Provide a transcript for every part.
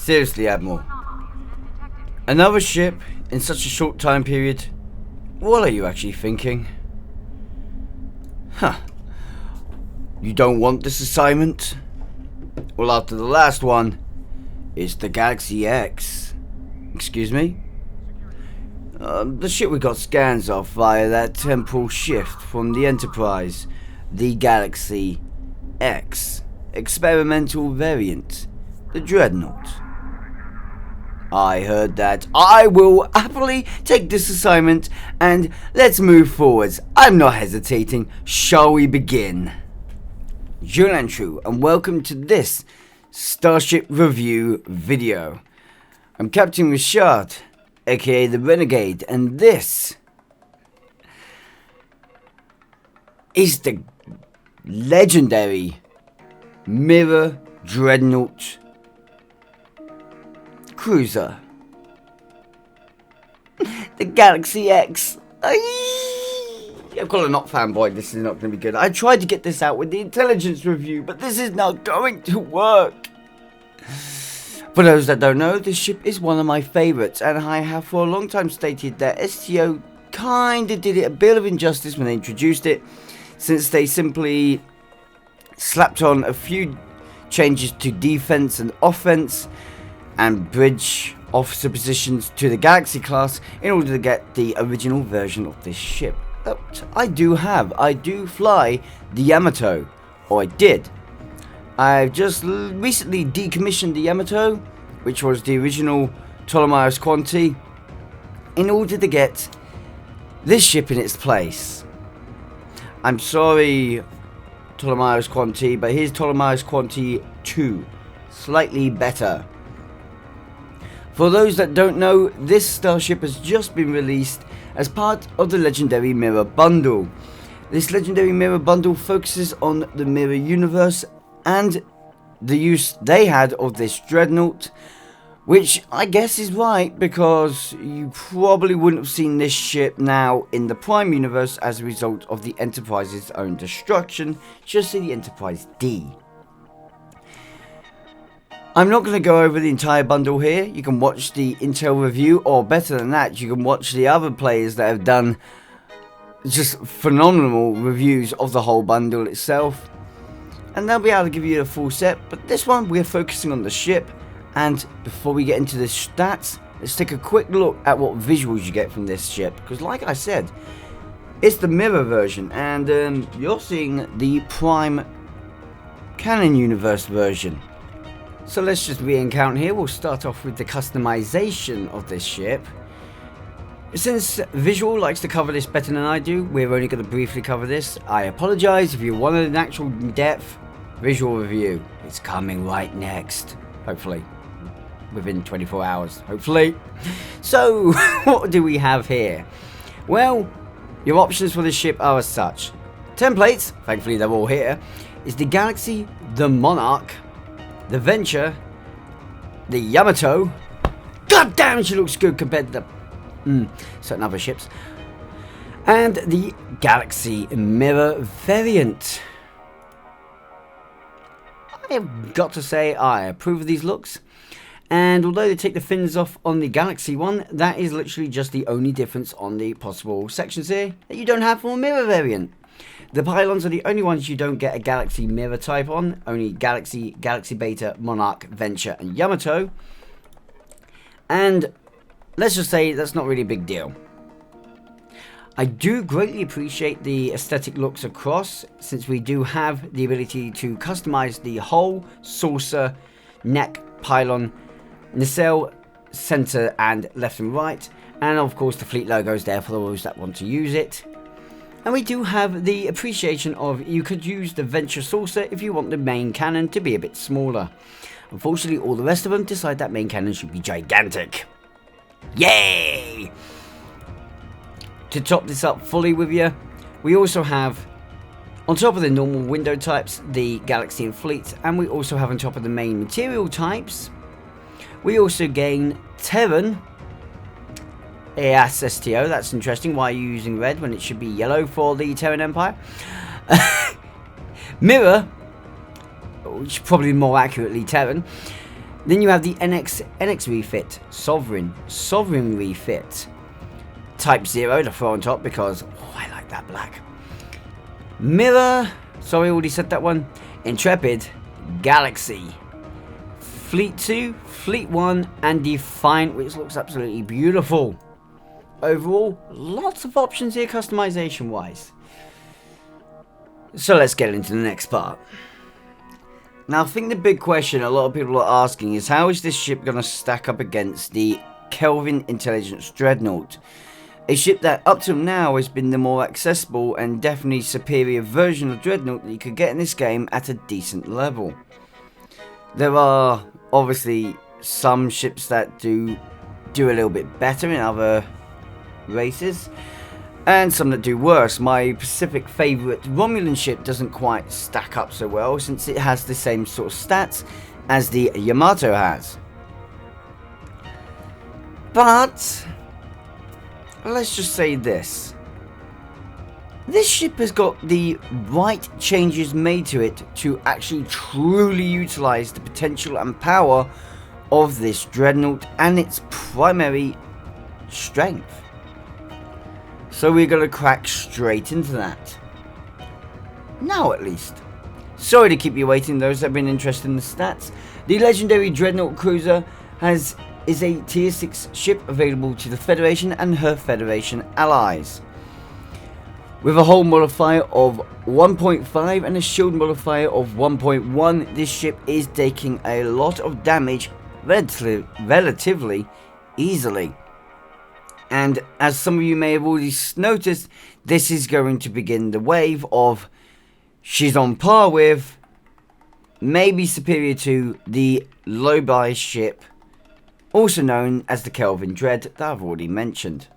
Seriously, Admiral. Another ship in such a short time period? What are you actually thinking? Huh. You don't want this assignment? Well, after the last one, it's the Galaxy X. Excuse me? The ship we got scans of via that temporal shift from the Enterprise. The Galaxy X. Experimental variant. The Dreadnought. I heard that. I will happily take this assignment and let's move forwards. I'm not hesitating. Shall we begin? Julian True, and welcome to this Starship review video. I'm Captain Ri'shad, aka the Renegade, and this is the legendary Mirror Dreadnaught Cruiser. The Galaxy X. I've got a not fanboy, this is not going to be good. I tried to get this out with the intelligence review, but this is not going to work. For those that don't know, this ship is one of my favourites, and I have for a long time stated that STO kinda did it a bit of injustice when they introduced it, since they simply slapped on a few changes to defense and offense and bridge officer positions to the Galaxy class in order to get the original version of this ship. But I do fly the Yamato, or I did. I've just recently decommissioned the Yamato, which was the original Ptolemaios Quantity, in order to get this ship in its place. I'm sorry, Ptolemaios Quantity, but here's Ptolemaios Quantity 2, slightly better. For those that don't know, this starship has just been released as part of the Legendary Mirror Bundle. This Legendary Mirror Bundle focuses on the Mirror Universe and the use they had of this Dreadnought, which I guess is right, because you probably wouldn't have seen this ship now in the Prime Universe as a result of the Enterprise's own destruction, just in the Enterprise D. I'm not going to go over the entire bundle here. You can watch the Intel review, or better than that, you can watch the other players that have done just phenomenal reviews of the whole bundle itself, and they'll be able to give you a full set. But this one, we're focusing on the ship, and before we get into the stats, let's take a quick look at what visuals you get from this ship, because like I said, it's the mirror version, and you're seeing the Prime Canon Universe version. So let's just re-encount here. We'll start off with the customization of this ship. Since Visual likes to cover this better than I do, we're only going to briefly cover this. I apologise if you wanted an actual depth visual review. It's coming right next. Hopefully. Within 24 hours. Hopefully. So, what do we have here? Well, your options for this ship are as such. Templates, thankfully they're all here, is the Galaxy, the Monarch, the Venture, the Yamato. God damn, she looks good compared to the certain other ships. And the Galaxy Mirror variant. I have got to say I approve of these looks. And although they take the fins off on the Galaxy one, that is literally just the only difference on the possible sections here that you don't have for a mirror variant. The pylons are the only ones you don't get a Galaxy Mirror type on. Only Galaxy, Galaxy Beta, Monarch, Venture, and Yamato. And let's just say that's not really a big deal. I do greatly appreciate the aesthetic looks across, since we do have the ability to customize the hull, saucer, neck, pylon, nacelle, center, and left and right. And of course the fleet logo is there for those that want to use it. And we do have the appreciation of you could use the Venture saucer if you want the main cannon to be a bit smaller. Unfortunately, all the rest of them decide that main cannon should be gigantic. Yay! To top this up fully with you, we also have, on top of the normal window types, the Galaxy and Fleet, and we also have on top of the main material types, we also gain Terran. Yes, STO, that's interesting. Why are you using red when it should be yellow for the Terran Empire? Mirror, which probably more accurately Terran. Then you have the NX refit, Sovereign refit. Type 0 to throw on top because, oh, I like that black. Mirror, sorry, I already said that one. Intrepid, Galaxy. Fleet 2, Fleet 1, and Defiant, which looks absolutely beautiful. Overall, lots of options here customization wise. So let's get into the next part. Now I think the big question a lot of people are asking is how is this ship going to stack up against the Kelvin Intelligence Dreadnaught? A ship that up till now has been the more accessible and definitely superior version of Dreadnaught that you could get in this game at a decent level. There are obviously some ships that do a little bit better in other races, and some that do worse. My Pacific favourite Romulan ship doesn't quite stack up so well since it has the same sort of stats as the Yamato has. But let's just say this. This ship has got the right changes made to it to actually truly utilise the potential and power of this Dreadnought and its primary strength. So we're going to crack straight into that. Now at least. Sorry to keep you waiting, those that have been interested in the stats. The legendary Dreadnought Cruiser is a tier 6 ship available to the Federation and her Federation allies. With a hull modifier of 1.5 and a shield modifier of 1.1, this ship is taking a lot of damage relatively easily. And as some of you may have already noticed, this is going to begin the wave of she's on par with, maybe superior to, the Lobi ship, also known as the Kelvin Dread that I've already mentioned.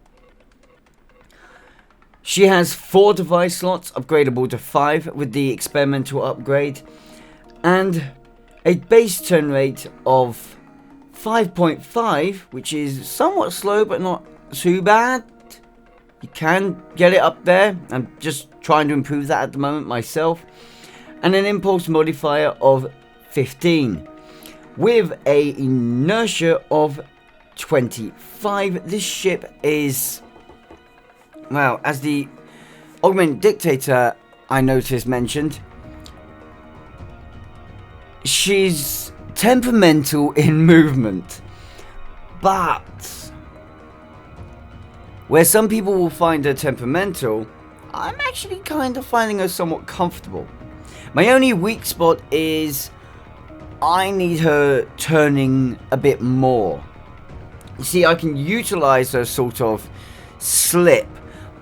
She has 4 device slots, upgradable to 5 with the experimental upgrade, and a base turn rate of 5.5, which is somewhat slow but not too bad. You can get it up there. I'm just trying to improve that at the moment myself. And an impulse modifier of 15 with a inertia of 25. This ship is, well, as the Augment Dictator I noticed mentioned, she's temperamental in movement, but where some people will find her temperamental, I'm actually kind of finding her somewhat comfortable. My only weak spot is I need her turning a bit more. You see, I can utilize her sort of slip,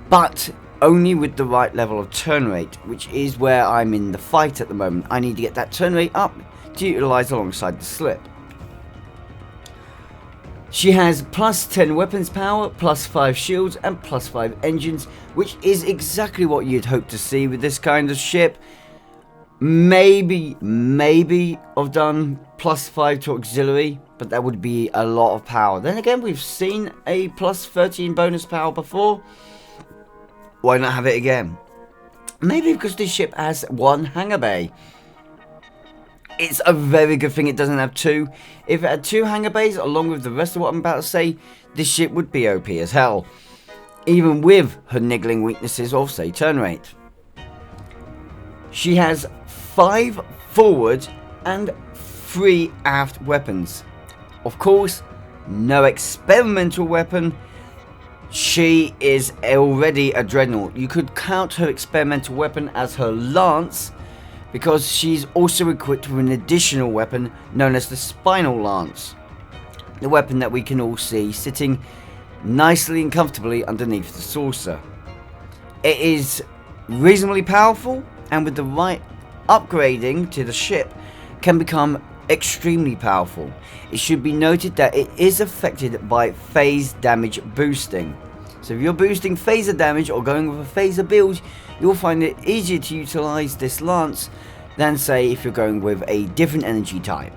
but only with the right level of turn rate, which is where I'm in the fight at the moment. I need to get that turn rate up to utilize alongside the slip. She has plus 10 weapons power, plus 5 shields, and plus 5 engines, which is exactly what you'd hope to see with this kind of ship. Maybe I've done plus 5 to auxiliary, but that would be a lot of power. Then again, we've seen a plus 13 bonus power before. Why not have it again? Maybe because this ship has 1 hangar bay. It's a very good thing it doesn't have 2. If it had 2 hangar bays along with the rest of what I'm about to say, this ship would be OP as hell. Even with her niggling weaknesses of, say, turn rate. She has 5 forward and 3 aft weapons. Of course, no experimental weapon. She is already a Dreadnought. You could count her experimental weapon as her lance, because she's also equipped with an additional weapon known as the Spinal Lance. The weapon that we can all see sitting nicely and comfortably underneath the saucer. It is reasonably powerful, and with the right upgrading to the ship, can become extremely powerful. It should be noted that it is affected by phase damage boosting. So if you're boosting phaser damage or going with a phaser build, you'll find it easier to utilize this lance than, say, if you're going with a different energy type.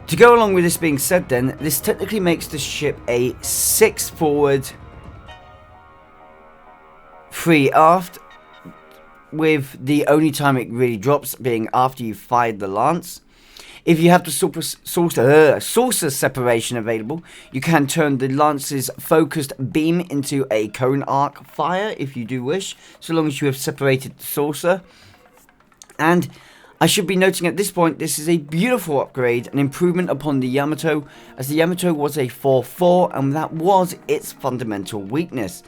To go along with this being said then, this technically makes the ship a 6 forward, 3 aft, with the only time it really drops being after you fired the lance. If you have the saucer separation available, you can turn the lance's focused beam into a cone arc fire if you do wish, so long as you have separated the saucer. And I should be noting at this point, this is a beautiful upgrade, an improvement upon the Yamato, as the Yamato was a 4-4 and that was its fundamental weakness.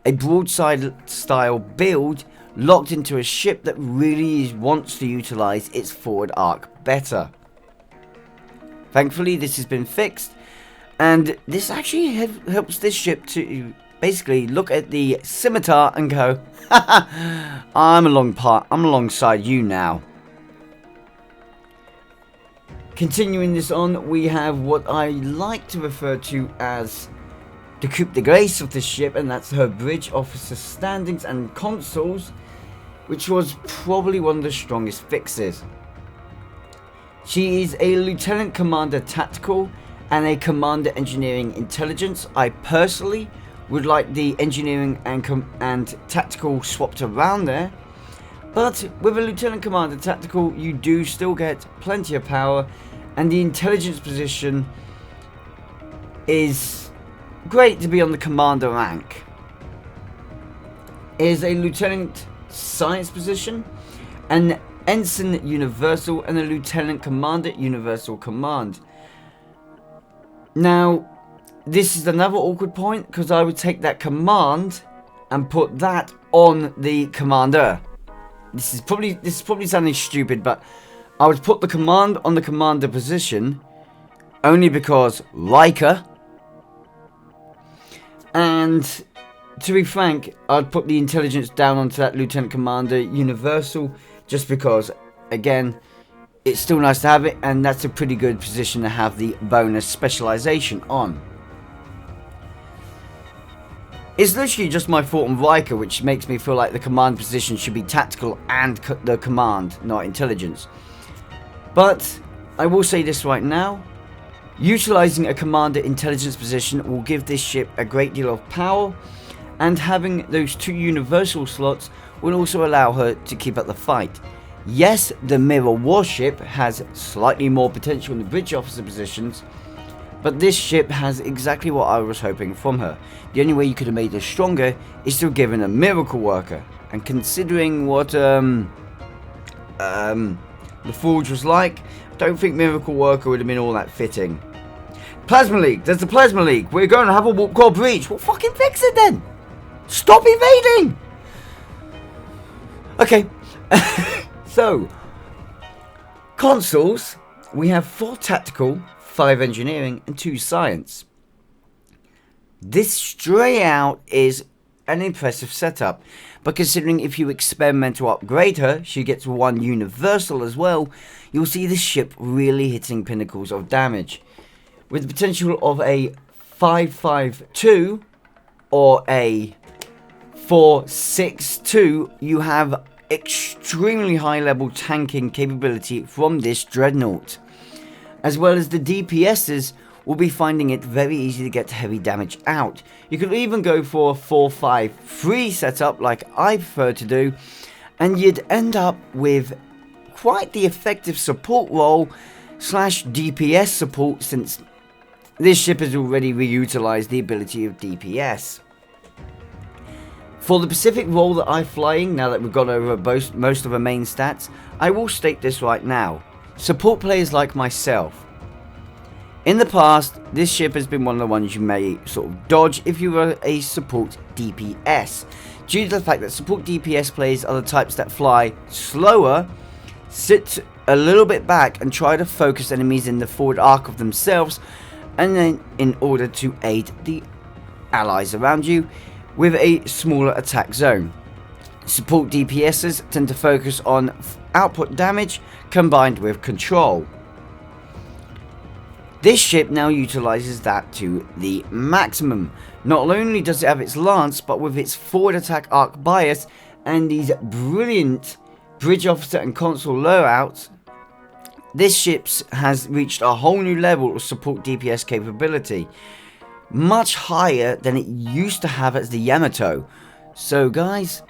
A broadside style build locked into a ship that really wants to utilize its forward arc better. Thankfully, this has been fixed, and this actually helps this ship to basically look at the scimitar and go, haha, I'm alongside you now. Continuing this on, we have what I like to refer to as the coup de grace of this ship, and that's her bridge officer standings and consoles, which was probably one of the strongest fixes. She is a Lieutenant Commander Tactical and a Commander Engineering Intelligence. I personally would like the Engineering and Tactical swapped around there, but with a Lieutenant Commander Tactical you do still get plenty of power, and the Intelligence position is great to be on the Commander rank. It is a Lieutenant Science position, an Ensign Universal, and a Lieutenant Commander Universal Command. Now, this is another awkward point, because I would take that command and put that on the Commander. This is probably sounding stupid, but I would put the command on the Commander position only because Riker, and to be frank, I'd put the Intelligence down onto that Lieutenant Commander Universal, just because, again, it's still nice to have it, and that's a pretty good position to have the bonus specialization on. It's literally just my thought on Riker, which makes me feel like the command position should be tactical and the command, not intelligence. But I will say this right now, utilizing a commander intelligence position will give this ship a great deal of power, and having those 2 universal slots will also allow her to keep up the fight. Yes, the mirror warship has slightly more potential in the bridge officer positions, but this ship has exactly what I was hoping from her. The only way you could have made her stronger is to have given a miracle worker, and considering what the Forge was like, I don't think miracle worker would have been all that fitting. Plasma leak, there's the plasma leak. We're going to have a warp core breach. Well, fucking fix it then. Stop evading. Okay, so, consoles, we have 4 tactical, 5 engineering, and 2 science. This straight out is an impressive setup, but considering if you experiment to upgrade her, she gets 1 universal as well, you'll see this ship really hitting pinnacles of damage. With the potential of a 5.52 or a 4.62, you have extremely high level tanking capability from this Dreadnaught. As well as the DPSs will be finding it very easy to get heavy damage out. You could even go for a 4.53 setup like I prefer to do, and you'd end up with quite the effective support role / DPS support, since this ship has already reutilized the ability of DPS. For the Pacific role that I'm flying, now that we've gone over most of the main stats, I will state this right now. Support players like myself. In the past, this ship has been one of the ones you may sort of dodge if you were a support DPS, due to the fact that support DPS players are the types that fly slower, sit a little bit back and try to focus enemies in the forward arc of themselves, and then in order to aid the allies around you with a smaller attack zone. Support DPSs tend to focus on output damage combined with control. This ship now utilizes that to the maximum. Not only does it have its lance, but with its forward attack arc bias and these brilliant bridge officer and console loadouts, this ship has reached a whole new level of support DPS capability, much higher than it used to have as the Yamato. So guys,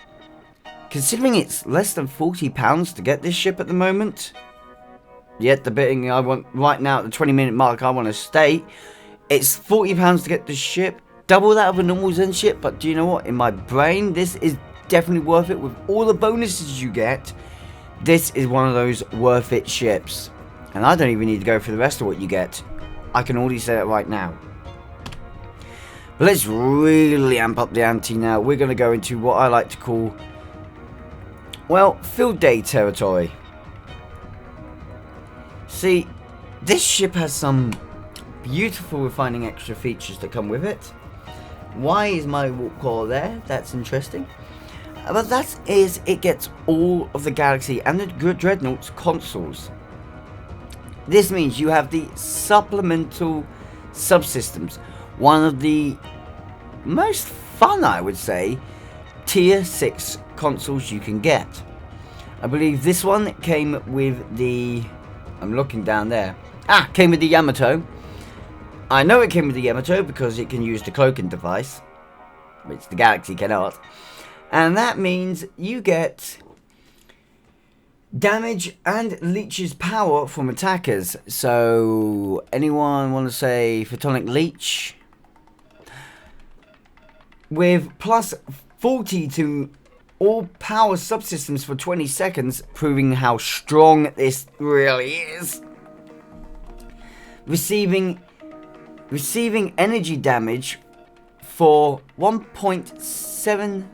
Considering it's less than £40 to get this ship at the moment, yet the bidding I want right now at the 20-minute mark I want to state, it's £40 to get this ship, double that of a normal Zen ship, but do you know what? In my brain, this is definitely worth it. With all the bonuses you get, this is one of those worth it ships. And I don't even need to go for the rest of what you get. I can already say that right now. But let's really amp up the ante now. We're going to go into what I like to call, well, field day territory. See, this ship has some beautiful refining extra features that come with it. Why is my warp core there? That's interesting. But that is, it gets all of the Galaxy and the Dreadnaught's consoles. This means you have the supplemental subsystems. One of the most fun, I would say, tier 6 consoles you can get. I believe this one came with the... I'm looking down there. Came with the Yamato. I know it came with the Yamato because it can use the cloaking device, which the Galaxy cannot. And that means you get damage and leech's power from attackers. So, anyone want to say Photonic Leech? With plus 40 to all power subsystems for 20 seconds, proving how strong this really is. Receiving energy damage for 1.7...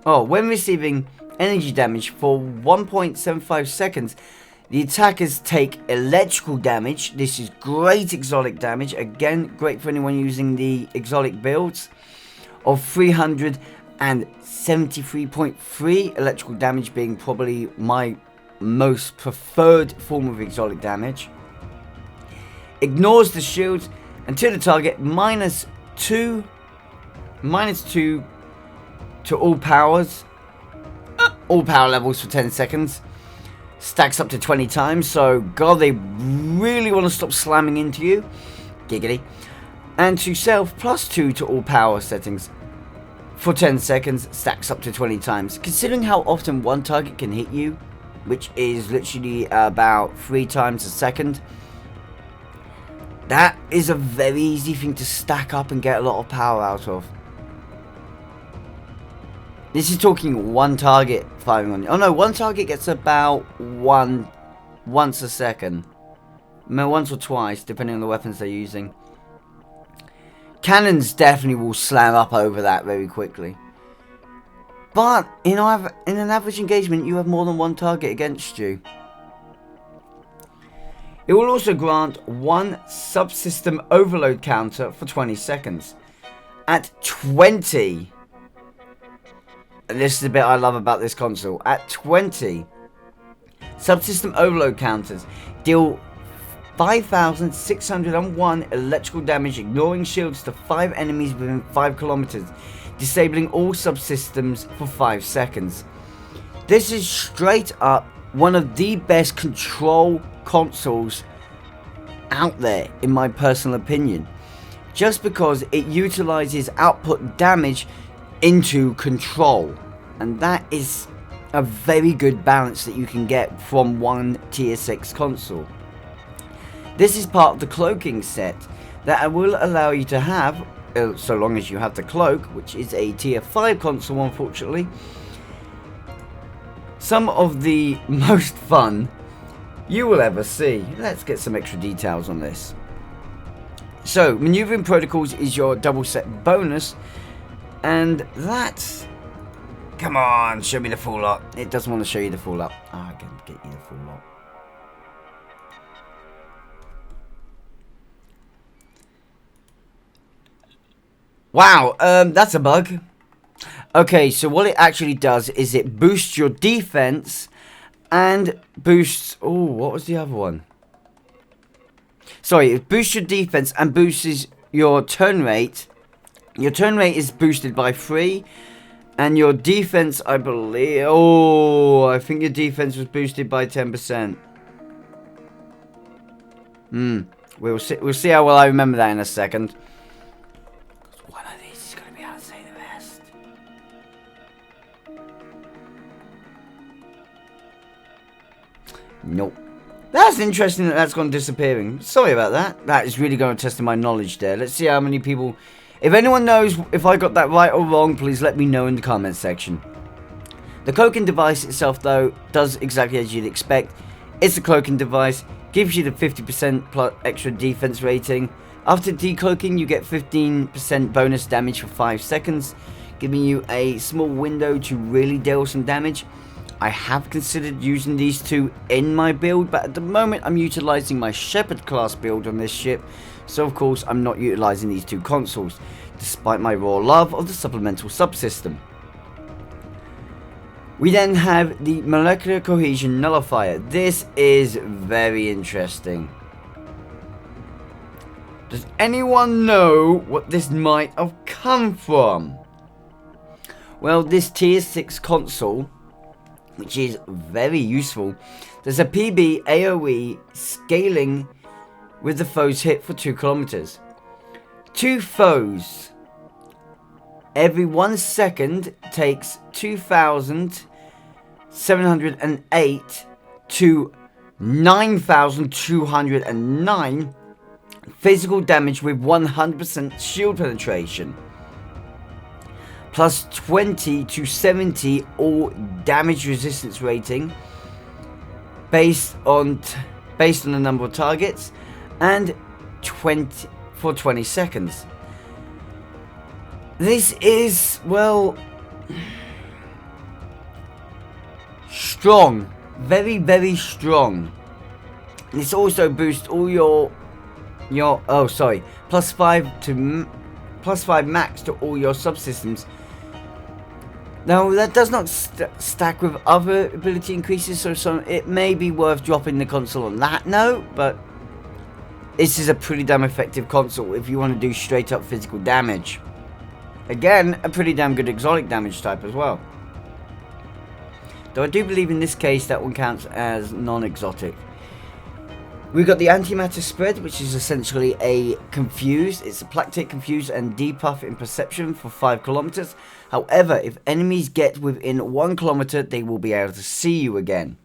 Oh, when receiving energy damage for 1.75 seconds, the attackers take electrical damage. This is great exotic damage. Again, great for anyone using the exotic builds. Of 373.3, electrical damage being probably my most preferred form of exotic damage. Ignores the shields until the target minus 2 to all powers, all power levels for 10 seconds. Stacks up to 20 times, so god, they really want to stop slamming into you. Giggity. And to self, plus 2 to all power settings for 10 seconds, stacks up to 20 times. Considering how often one target can hit you, which is literally about 3 times a second, that is a very easy thing to stack up and get a lot of power out of. This is talking one target firing on you. Oh no, one target gets about once a second. Once or twice, depending on the weapons they're using. Cannons definitely will slam up over that very quickly. But in an average engagement, you have more than one target against you. It will also grant one subsystem overload counter for 20 seconds. At 20, and this is the bit I love about this console, at 20, subsystem overload counters deal 5,601 electrical damage, ignoring shields to 5 enemies within 5 kilometers, disabling all subsystems for 5 seconds. This is straight up one of the best control consoles out there, in my personal opinion, just because it utilizes output damage into control, and that is a very good balance that you can get from one tier 6 console. This is part of the cloaking set that will allow you to have, so long as you have the cloak, which is a tier 5 console unfortunately, some of the most fun you will ever see. Let's get some extra details on this. So, maneuvering protocols is your double set bonus, and that's... Come on, show me the full lot. It doesn't want to show you the full lot. I can get you the full lot. Wow, that's a bug. Okay, so what it actually does is it boosts your defense and boosts... Oh, what was the other one? Sorry, it boosts your defense and boosts your turn rate. Your turn rate is boosted by 3. And your defense, I believe... Oh, I think your defense was boosted by 10%. We'll see how well I remember that in a second. One of these is going to be able to say the rest. Nope. That's interesting that that's gone disappearing. Sorry about that. That is really going to test my knowledge there. Let's see how many people... If anyone knows if I got that right or wrong, please let me know in the comments section. The cloaking device itself, though, does exactly as you'd expect. It's a cloaking device. Gives you the 50% plus extra defense rating. After decloaking, you get 15% bonus damage for 5 seconds. Giving you a small window to really deal some damage. I have considered using these two in my build, but at the moment I'm utilizing my Shepherd class build on this ship, so of course I'm not utilizing these two consoles, despite my raw love of the supplemental subsystem. We then have the Molecular Cohesion Nullifier. This is very interesting. Does anyone know what this might have come from? Well, this tier 6 console, which is very useful. There's a PB AoE scaling with the foe's hit for 2 kilometers. 2 foes every 1 second takes 2,708 to 9,209 physical damage with 100% shield penetration. Plus 20 to 70 all damage resistance rating based on the number of targets, and 20 for 20 seconds. This is, well, strong, very, very strong. This also boosts all your plus 5 max to all your subsystems. Now, that does not stack with other ability increases, so it may be worth dropping the console on that note, but this is a pretty damn effective console if you want to do straight up physical damage. Again, a pretty damn good exotic damage type as well. Though I do believe in this case that one counts as non-exotic. We've got the antimatter spread, which is essentially a confuse. It's a plactate confuse and depuff in perception for 5 kilometers. However, if enemies get within 1 kilometer, they will be able to see you again.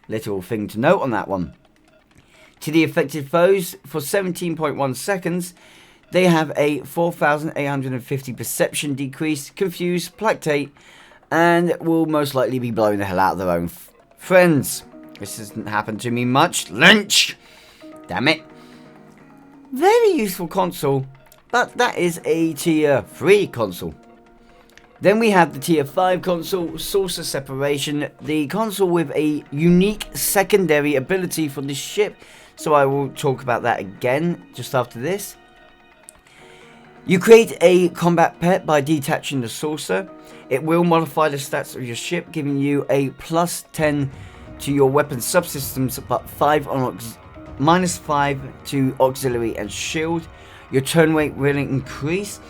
Little thing to note on that one. To the affected foes, for 17.1 seconds, they have a 4,850 perception decrease, confuse, plactate, and will most likely be blowing the hell out of their own friends. This hasn't happened to me much. Lynch! Damn it. Very useful console, but that is a tier 3 console. Then we have the tier 5 console, Saucer Separation, the console with a unique secondary ability for this ship, so I will talk about that again just after this. You create a combat pet by detaching the saucer. It will modify the stats of your ship, giving you a plus 10 to your weapon subsystems, but minus 5 to auxiliary and shield. Your turn rate will increase,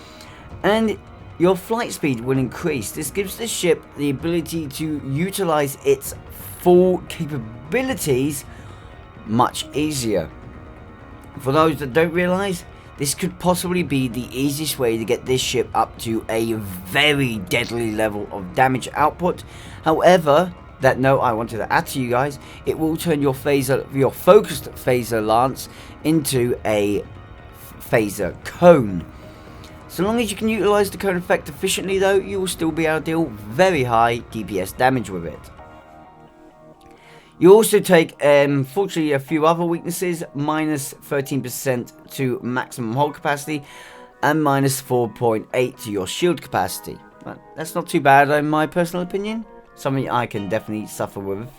and your flight speed will increase. This gives the ship the ability to utilize its full capabilities much easier. For those that don't realize, this could possibly be the easiest way to get this ship up to a very deadly level of damage output. However, that note I wanted to add to you guys, it will turn your focused phaser lance into a phaser cone. So long as you can utilize the cone effect efficiently though, you will still be able to deal very high DPS damage with it. You also take, fortunately, a few other weaknesses, minus 13% to maximum hold capacity, and minus 4.8 to your shield capacity. But that's not too bad in my personal opinion. Something I can definitely suffer with.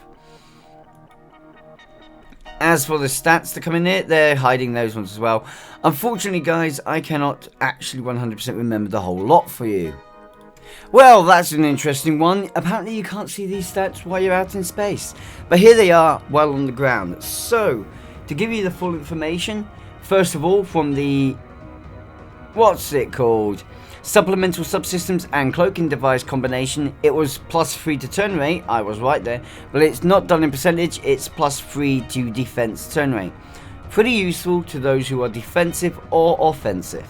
As for the stats that come in here, they're hiding those ones as well. Unfortunately, guys, I cannot actually 100% remember the whole lot for you. Well, that's an interesting one. Apparently you can't see these stats while you're out in space. But here they are while on the ground. So, to give you the full information, first of all, from the... what's it called? Supplemental subsystems and cloaking device combination, it was plus 3 to turn rate. I was right there. But it's not done in percentage, it's plus 3 to defense turn rate. Pretty useful to those who are defensive or offensive.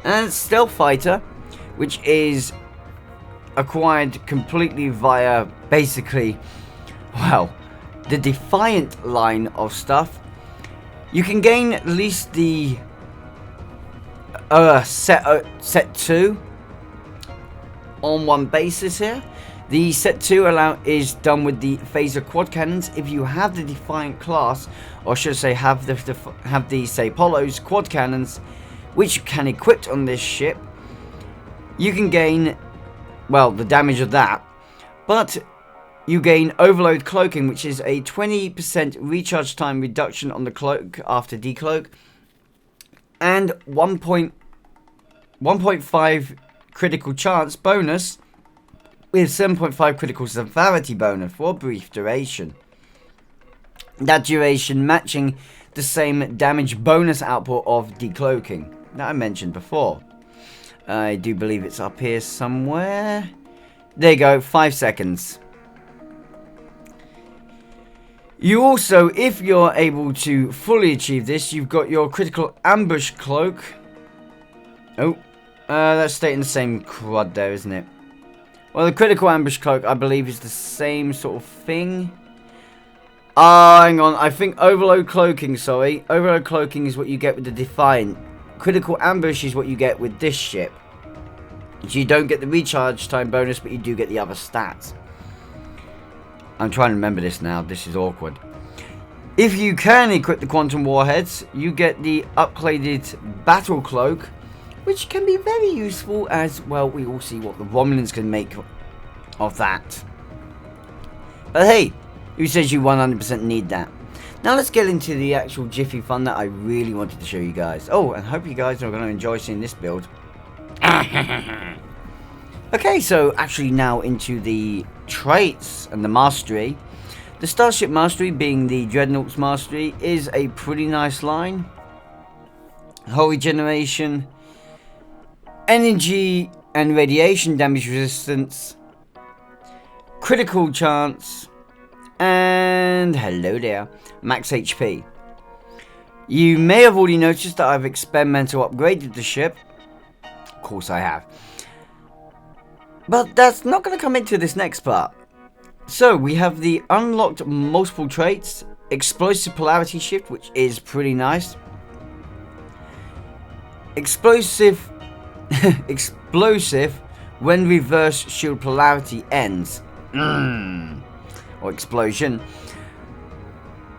And Stealth Fighter, which is acquired completely via basically well, the Defiant line of stuff. You can gain at least the set 2 on one basis here. The set 2 is done with the phaser quad cannons. If you have the Defiant class, or should I say have the say Apollo's quad cannons, which you can equip on this ship, you can gain, well, the damage of that, but you gain overload cloaking, which is a 20% recharge time reduction on the cloak after decloak, and 1.5 critical chance bonus with 7.5 critical severity bonus for a brief duration. That duration matching the same damage bonus output of decloaking that I mentioned before. I do believe it's up here somewhere. There you go, 5 seconds. You also, if you're able to fully achieve this, you've got your critical ambush cloak. Oh, that's staying the same crud there, isn't it? Well, the critical ambush cloak, I believe, is the same sort of thing. Hang on, I think overload cloaking, sorry. Overload cloaking is what you get with the Defiant. Critical ambush is what you get with this ship. So you don't get the recharge time bonus, but you do get the other stats. I'm trying to remember this now. This is awkward. If you can equip the quantum warheads, you get the upgraded battle cloak, which can be very useful as, well, we all see what the Romulans can make of that. But hey, who says you 100% need that? Now let's get into the actual jiffy fun that I really wanted to show you guys. Oh, and hope you guys are going to enjoy seeing this build. Okay, so actually now into the traits and the mastery. The Starship mastery, being the Dreadnaught's mastery, is a pretty nice line. Hull regeneration, energy and radiation damage resistance, critical chance, and hello there, max HP. You may have already noticed that I've experimental upgraded the ship. Of course I have. But that's not going to come into this next part. So we have the unlocked multiple traits, explosive polarity shift, which is pretty nice. Explosive when reverse shield polarity ends. Or explosion.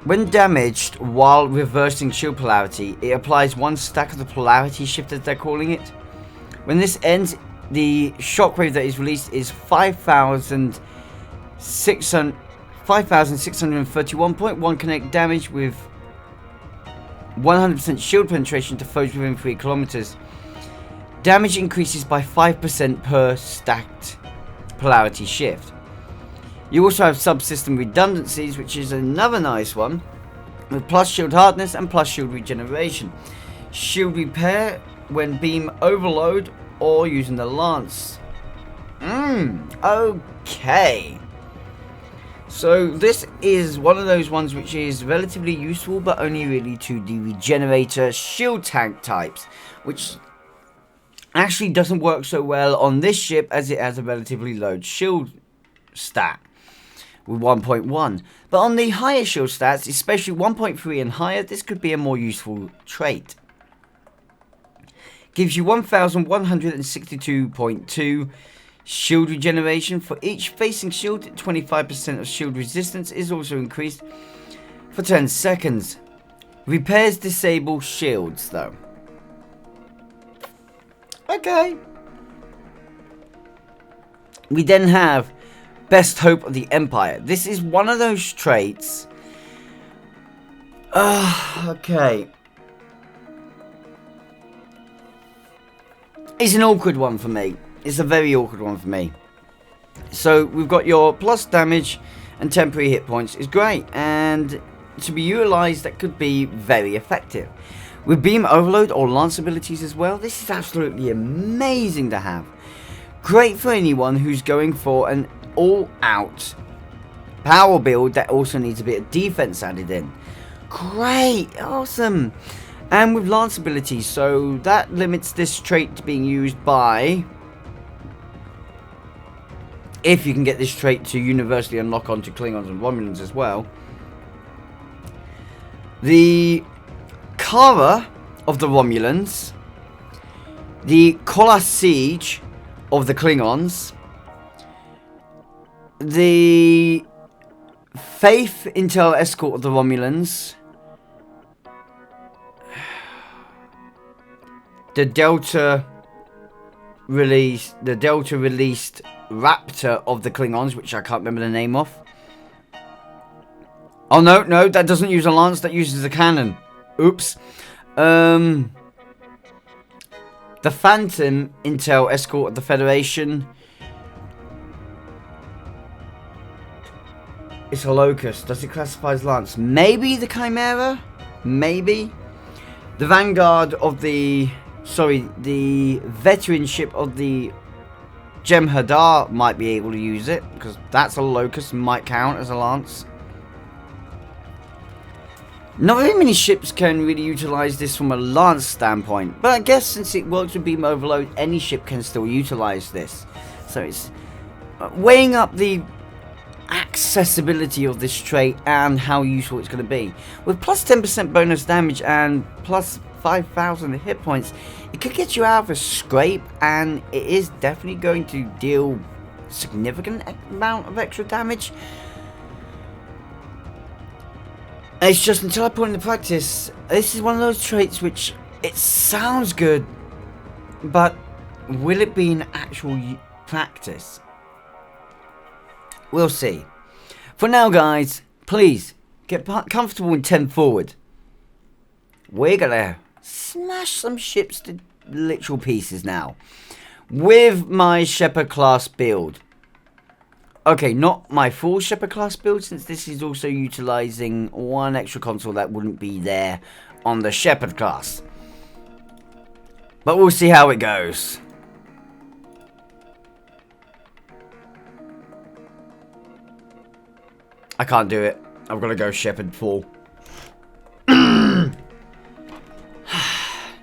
When damaged while reversing shield polarity, it applies one stack of the polarity shift, as they're calling it. When this ends, the shockwave that is released is 5,631.1 kinetic damage with 100% shield penetration to foes within 3 kilometers. Damage increases by 5% per stacked polarity shift. You also have subsystem redundancies, which is another nice one, with plus shield hardness and plus shield regeneration. Shield repair when beam overload or using the lance. Okay. So this is one of those ones which is relatively useful, but only really to the regenerator shield tank types, which actually doesn't work so well on this ship as it has a relatively low shield stat with 1.1. But on the higher shield stats, especially 1.3 and higher, this could be a more useful trait. Gives you 1,162.2 shield regeneration for each facing shield. 25% of shield resistance is also increased for 10 seconds. Repairs disable shields though. Okay. We then have Best Hope of the Empire. This is one of those traits. Okay. It's an awkward one for me. It's a very awkward one for me. So we've got your plus damage and temporary hit points is great, and to be utilized that could be very effective. With beam overload or lance abilities as well, this is absolutely amazing to have. Great for anyone who's going for an all-out power build that also needs a bit of defense added in. Great, awesome. And with lance abilities, so that limits this trait to being used by if you can get this trait to universally unlock onto Klingons and Romulans as well. The Kara of the Romulans, the Kola Siege of the Klingons, the Faith Intel Escort of the Romulans, the Delta released Raptor of the Klingons, which I can't remember the name of. Oh no, that doesn't use a lance, that uses a cannon. Oops. The Phantom Intel Escort of the Federation. It's a Locust. Does it classify as lance? Maybe the Chimera? Maybe. The Vanguard of the... Sorry, the veteran ship of the Jem'Hadar might be able to use it, because that's a Locust and might count as a lance. Not very many ships can really utilize this from a lance standpoint, but I guess since it works with beam overload, any ship can still utilize this. So it's weighing up the accessibility of this trait and how useful it's going to be. With plus 10% bonus damage and plus 5,000 hit points, it could get you out of a scrape, and it is definitely going to deal significant amount of extra damage. It's just until I put it into practice, this is one of those traits which it sounds good, but will it be in actual practice? We'll see. For now, guys, please get comfortable in 10 forward. We're gonna smash some ships to literal pieces now with my Shepherd class build. Okay, not my full Shepherd class build, since this is also utilizing one extra console that wouldn't be there on the Shepherd class. But we'll see how it goes. I can't do it. I've got to go Shepherd full.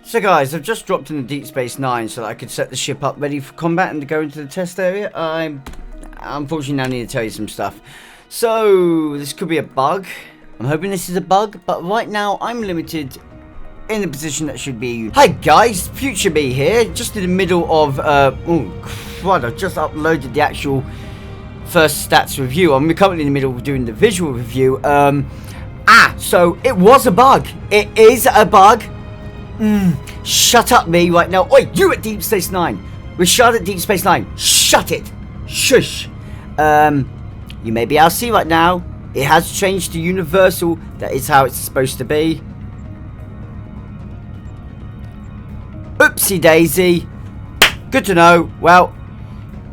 So guys, I've just dropped into Deep Space Nine so that I could set the ship up ready for combat and to go into the test area. I unfortunately now need to tell you some stuff. So, this could be a bug. I'm hoping this is a bug, but right now I'm limited in a position that should be... Hi guys, Future Me here, just in the middle of... oh crud, I've just uploaded the actual first stats review. I'm currently in the middle of doing the visual review. So it was a bug. It is a bug. Shut up me right now. Oi, you at Deep Space Nine. Ri'shad at Deep Space Nine. Shut it. Shush. You may be able to see right now, it has changed to universal. That is how it's supposed to be. Oopsie daisy. Good to know. Well,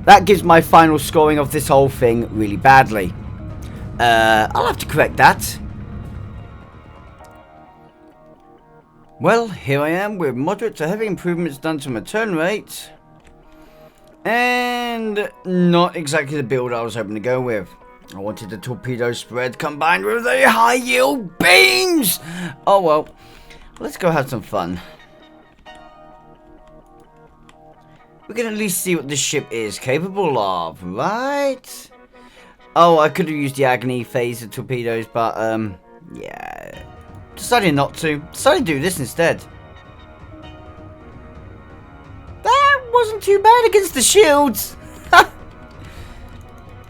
that gives my final scoring of this whole thing really badly. I'll have to correct that. Well, here I am with moderate to heavy improvements done to my turn rate. And not exactly the build I was hoping to go with. I wanted the torpedo spread combined with the high yield beams! Oh well, let's go have some fun. We can at least see what this ship is capable of, right? Oh, I could have used the agony phaser torpedoes, but yeah. Decided not to. Decided to do this instead. That wasn't too bad against the shields.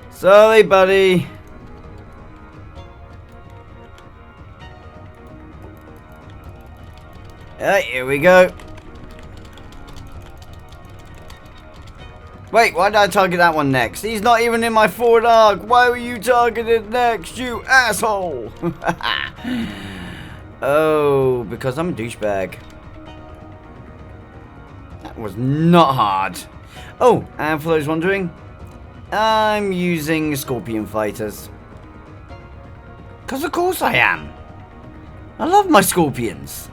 Sorry, buddy. Alright, here we go. Wait, why did I target that one next? He's not even in my forward arc. Why were you targeted next, you asshole? Oh, because I'm a douchebag. That was not hard. Oh, and for those wondering, I'm using Scorpion fighters. Because of course I am. I love my Scorpions.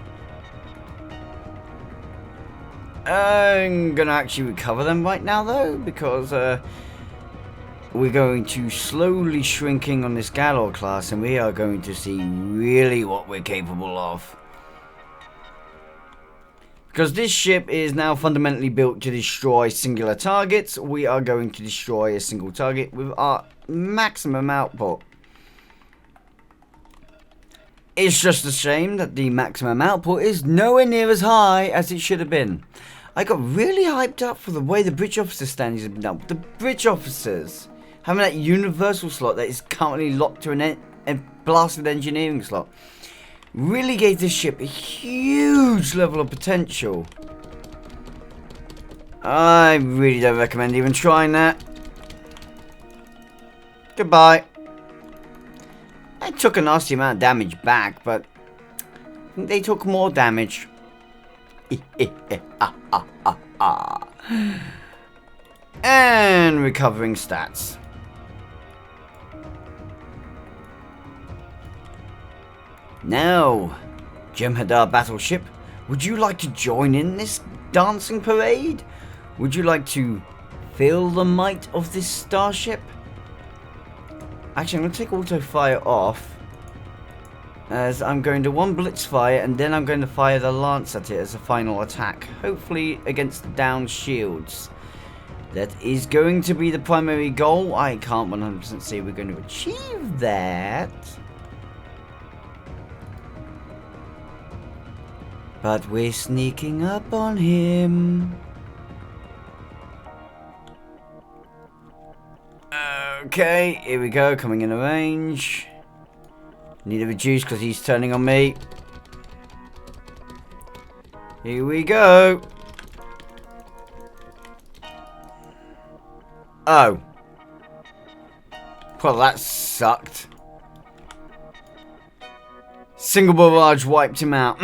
I'm going to actually recover them right now though, because we're going to slowly shrinking on this Galor class, and we are going to see really what we're capable of. Because this ship is now fundamentally built to destroy singular targets, we are going to destroy a single target with our maximum output. It's just a shame that the maximum output is nowhere near as high as it should have been. I got really hyped up for the way the bridge officer standings have been done. The bridge officers having that universal slot that is currently locked to a blasted engineering slot really gave this ship a huge level of potential. I really don't recommend even trying that. Goodbye. I took a nasty amount of damage back, but I think they took more damage. And recovering stats. Now, Jem'Hadar battleship, would you like to join in this dancing parade? Would you like to feel the might of this starship? Actually, I'm going to take auto fire off, as I'm going to one blitz fire and then I'm going to fire the lance at it as a final attack, hopefully against the down shields. That is going to be the primary goal. I can't 100% say we're going to achieve that, but we're sneaking up on him. Okay, here we go, coming in range. Need to reduce because he's turning on me. Here we go. Oh. Well, that sucked. Single barrage wiped him out.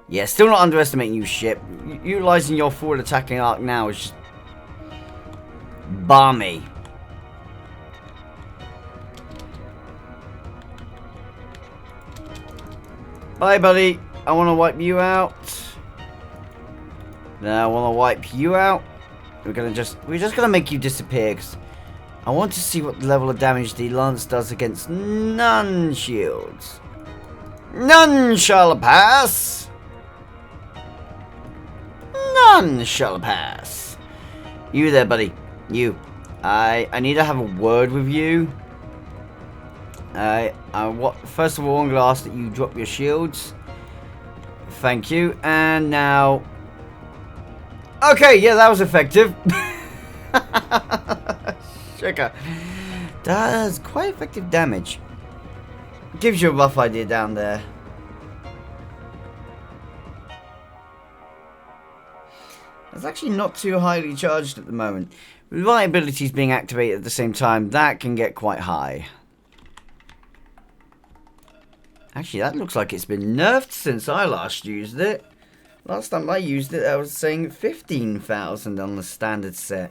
Yeah, still not underestimating you, ship. Utilizing your forward attacking arc now is just balmy. Bye, buddy. I want to wipe you out. Then I want to wipe you out. We're just gonna make you disappear because I want to see what level of damage the lance does against none shields. None shall pass. None shall pass. You there, buddy. You. I need to have a word with you. First of all, I'm going to ask that you drop your shields. Thank you. And now... Okay, yeah, that was effective. Sugar. Does quite effective damage. Gives you a rough idea down there. It's actually not too highly charged at the moment. With my abilities being activated at the same time, that can get quite high. Actually, that looks like it's been nerfed since I last used it. Last time I used it, I was saying 15,000 on the standard set.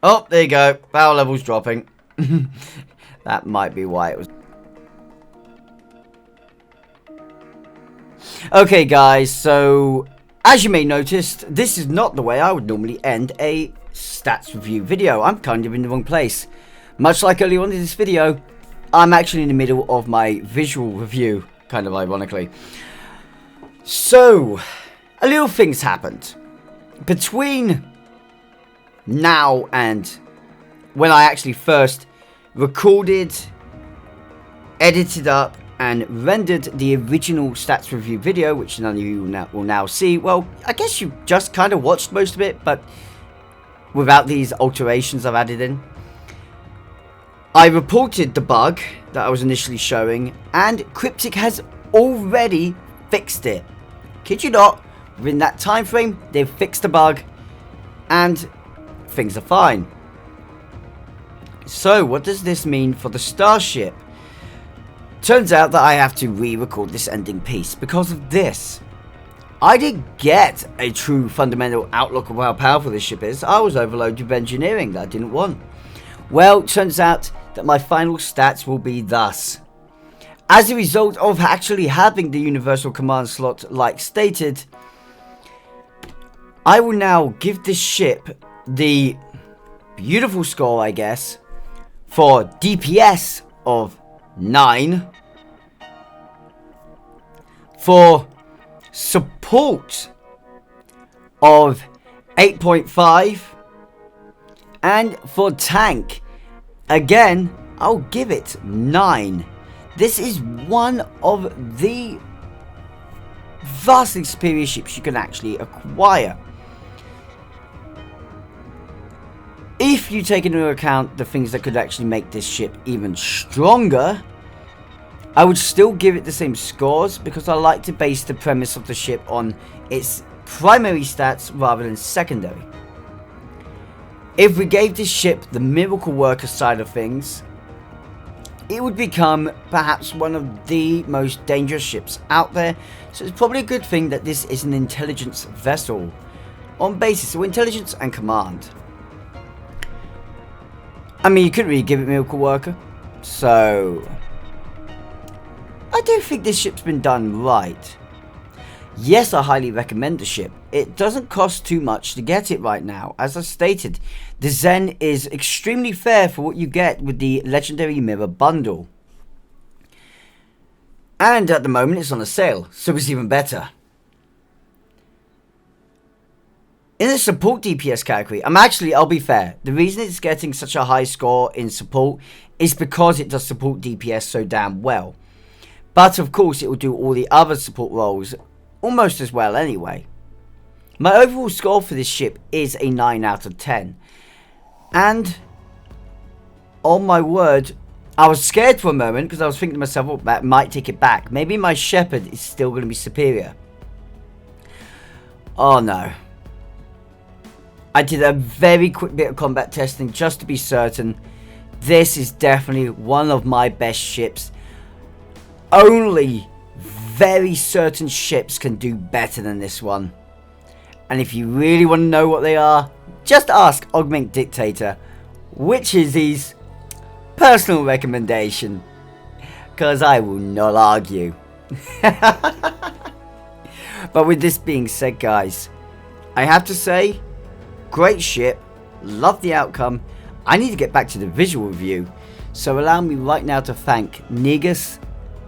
Oh, there you go. Power level's dropping. That might be why it was. Okay, guys, so as you may notice, this is not the way I would normally end a stats review video. I'm kind of in the wrong place. Much like earlier on in this video, I'm actually in the middle of my visual review, kind of ironically. So, a little thing's happened. Between now and when I actually first recorded, edited up, and rendered the original stats review video, which none of you will now see. Well, I guess you just kind of watched most of it, but without these alterations I've added in. I reported the bug that I was initially showing, and Cryptic has already fixed it. Kid you not, within that time frame, they've fixed the bug, and things are fine. So, what does this mean for the Starship? Turns out that I have to re-record this ending piece because of this. I didn't get a true fundamental outlook of how powerful this ship is. I was overloaded with engineering that I didn't want. Well, turns out that my final stats will be thus. As a result of actually having the universal command slot like stated, I will now give this ship the beautiful score, I guess, for DPS of 9, For support of 8.5. And for tank, again, I'll give it 9. This is one of the vastly superior ships you can actually acquire. If you take into account the things that could actually make this ship even stronger, I would still give it the same scores because I like to base the premise of the ship on its primary stats rather than secondary. If we gave this ship the miracle worker side of things, it would become perhaps one of the most dangerous ships out there. So it's probably a good thing that this is an intelligence vessel on basis of intelligence and command. I mean, you couldn't really give it miracle worker, so I do think this ship's been done right. Yes, I highly recommend the ship. It doesn't cost too much to get it right now. As I stated, the Zen is extremely fair for what you get with the Legendary Mirror Bundle. And at the moment it's on a sale, so it's even better. In the support DPS category, I'll be fair, the reason it's getting such a high score in support is because it does support DPS so damn well. But of course it will do all the other support roles almost as well anyway. My overall score for this ship is a 9 out of 10. And, oh my word, I was scared for a moment because I was thinking to myself, oh, that might take it back. Maybe my Shepherd is still going to be superior. Oh no. I did a very quick bit of combat testing just to be certain. This is definitely one of my best ships. Only very certain ships can do better than this one. And if you really want to know what they are, just ask Augment Dictator, which is his personal recommendation. Because I will not argue. But with this being said, guys, I have to say, great ship, love the outcome. I need to get back to the visual review, so allow me right now to thank Negus,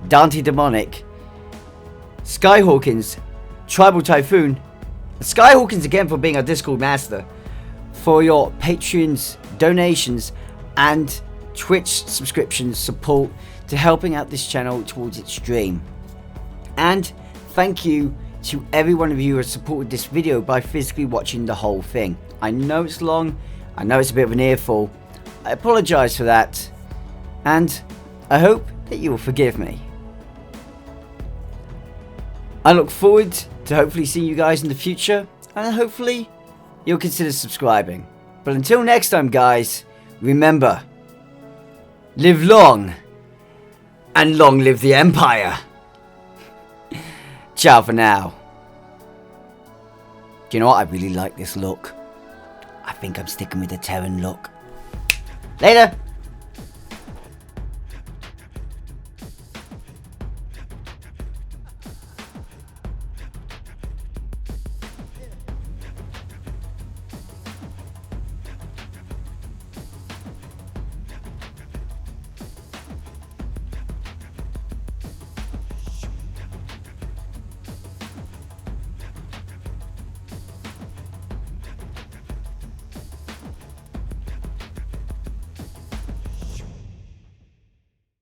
Dante Demonic, Skyhawkings, Tribal Typhoon, and Skyhawkings again for being our Discord master, for your Patreons, donations, and Twitch subscription support to helping out this channel towards its dream. And thank you to every one of you who has supported this video by physically watching the whole thing. I know it's long, I know it's a bit of an earful, I apologise for that, and I hope that you will forgive me. I look forward to hopefully seeing you guys in the future, and hopefully you'll consider subscribing. But until next time, guys, remember, live long, and long live the Empire. Ciao for now. Do you know what? I really like this look. I think I'm sticking with the Terran look. Later.